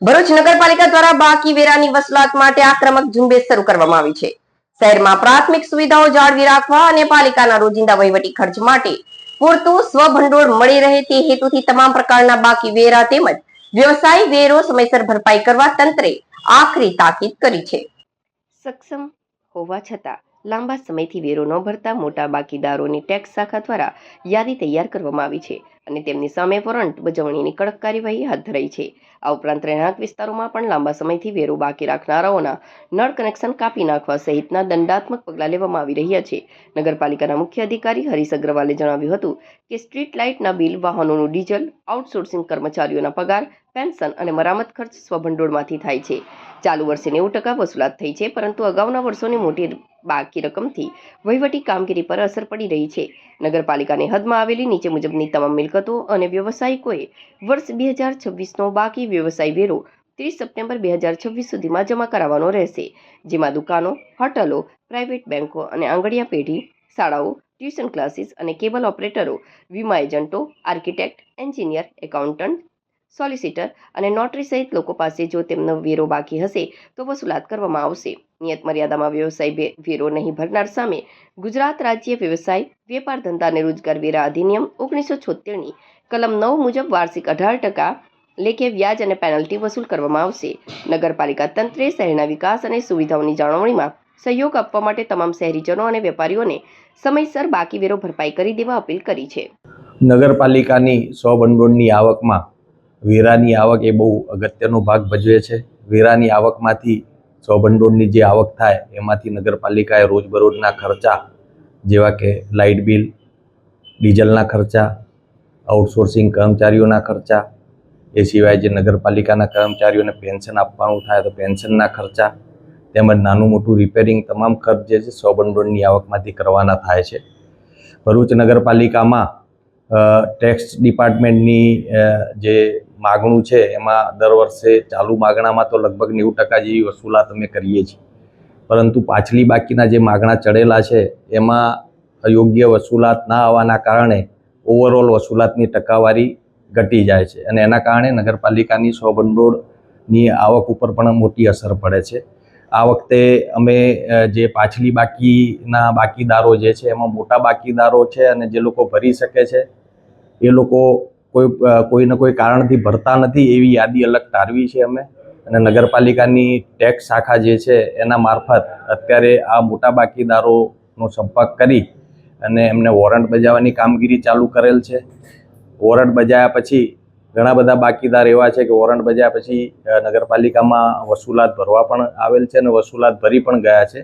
ભરૂચ નગરપાલિકા દ્વારા બાકી વેરાની વસૂલાત માટે આક્રમક ઝુંબેશ શરૂ કરવામાં આવી છે। શહેરમાં પ્રાથમિક સુવિધાઓ જાળવી રાખવા અને પાલિકાના રોજિંદા વહીવટી ખર્ચ માટે પૂરતું સ્વભંડોળ મળી રહે તે હેતુથી તમામ પ્રકારના બાકી વેરા તેમજ વ્યવસાય વેરો સમયસર ભરપાઈ કરવા તંત્રે આખરી તાકીદ કરી છે। સક્ષમ હોવા છતાં લાંબા સમયથી વેરો ન ભરતા મોટા બાકીદારોની ટેક્સ શાખા દ્વારા યાદી તૈયાર કરવામાં આવી છે અને તેમની સામે વોરંટ બજાવણીની કડક કાર્યવાહી હાથ ધરાઈ છે। આ ઉપરાંત રહેણાંક વિસ્તારોમાં પણ લાંબા સમયથી વેરો બાકી રાખનારાઓના નળ કનેક્શન કાપી નાખવા સહિતના દંડાત્મક પગલાં લેવામાં આવી રહ્યા છે। નગરપાલિકાના મુખ્ય અધિકારી હરીશ અગ્રવાલે જણાવ્યું હતું કે સ્ટ્રીટ લાઇટના બિલ, વાહનોનું ડીઝલ, આઉટસોર્સિંગ કર્મચારીઓના પગાર, પેન્શન અને મરામત ખર્ચ સ્વભંડોળમાંથી થાય છે। ચાલુ વર્ષે 90% વસૂલાત થઈ છે, પરંતુ અગાઉના વર્ષોની મોટી બાકી રકમથી વહીવટી કામગીરી પર અસર પડી રહી છે। નગરપાલિકાની હદમાં આવેલી નીચે મુજબની તમામ મિલકતો અને વ્યવસાયિકોએ વર્ષ 2026નો બાકી વ્યવસાય વેરો 30 સપ્ટેમ્બર 2026 સુધીમાં જમા કરાવવાનો રહેશે, જેમાં દુકાનો, હોટલો, પ્રાઇવેટ બેંકો અને આંગણિયા પેઢી, શાળાઓ, ટ્યુશન ક્લાસીસ અને કેબલ ઓપરેટરો, વીમા એજન્ટો, આર્કિટેક્ટ, એન્જિનિયર, એકાઉન્ટન્ટ, સોલિસિટર અને નોટરી સહિત લોકો પાસે જો તેમનો વેરો બાકી હશે તો વસૂલાત કરવામાં આવશે। નિયત મર્યાદામાં વ્યવસાય વેરો નહીં ભરનાર સામે ગુજરાત રાજ્ય વ્યવસાય, વેપાર, ધંધા અને રોજગાર વેરા અધિનિયમ 1976ની કલમ 9 મુજબ વાર્ષિક 18% લેખે વ્યાજ અને પેનલ્ટી વસૂલ કરવામાં આવશે। નગરપાલિકા તંત્રે શહેરના વિકાસ અને સુવિધાઓની જાળવણીમાં સહયોગ આપવા માટે તમામ શહેરીજનો અને વેપારીઓને સમયસર બાકી વેરો ભરપાઈ કરી દેવા અપીલ કરી છે। નગરપાલિકાની સ્વભંડોળની આવકમાં વેરાની આવક એ બહુ અગત્યનો ભાગ ભજવે છે। વેરાની આવકમાંથી સ્વભંડોળની જે આવક થાય એમાંથી નગરપાલિકાએ રોજબરોજના ખર્ચા જેવા કે લાઇટ બિલ, ડીઝલના ખર્ચા, આઉટસોર્સિંગ કર્મચારીઓના ખર્ચા, એ સિવાય જે નગરપાલિકાના કર્મચારીઓને પેન્શન આપવાનું થાય તો પેન્શનના ખર્ચા તેમજ નાનું મોટું રિપેરિંગ તમામ ખર્ચ જે છે સ્વભંડોળની આવકમાંથી કરવાના થાય છે। ભરૂચ નગરપાલિકામાં ટેક્સ ડિપાર્ટમેન્ટની જે માગણું છે એમાં દર વર્ષે ચાલુ માગણામાં તો લગભગ 90% જેવી વસૂલાત અમે કરીએ છીએ, પરંતુ પાછલી બાકીના જે માગણા ચડેલા છે એમાં અયોગ્ય વસૂલાત ના આવવાના કારણે ઓવરઓલ વસૂલાતની ટકાવારી ઘટી જાય છે અને એના કારણે નગરપાલિકાની સ્વભંડોળની આવક ઉપર પણ મોટી અસર પડે છે। આ વખતે અમે જે પાછલી બાકીના બાકીદારો જે છે એમાં મોટા બાકીદારો છે અને જે લોકો ભરી શકે છે એ લોકો કોઈને કોઈ કારણથી ભરતા નથી એવી યાદી અલગ તારવી છે અમે, અને નગરપાલિકાની ટેક્સ શાખા જે છે એના મારફત અત્યારે આ મોટા બાકીદારોનો સંપર્ક કરી અને એમને વોરંટ બજાવવાની કામગીરી ચાલુ કરેલ છે। વોરંટ બજાવ્યા પછી ઘણા બધા બાકીદાર એવા છે કે વોરંટ બજાવ્યા પછી નગરપાલિકામાં વસૂલાત ભરવા પણ આવેલ છે અને વસૂલાત ભરી પણ ગયા છે।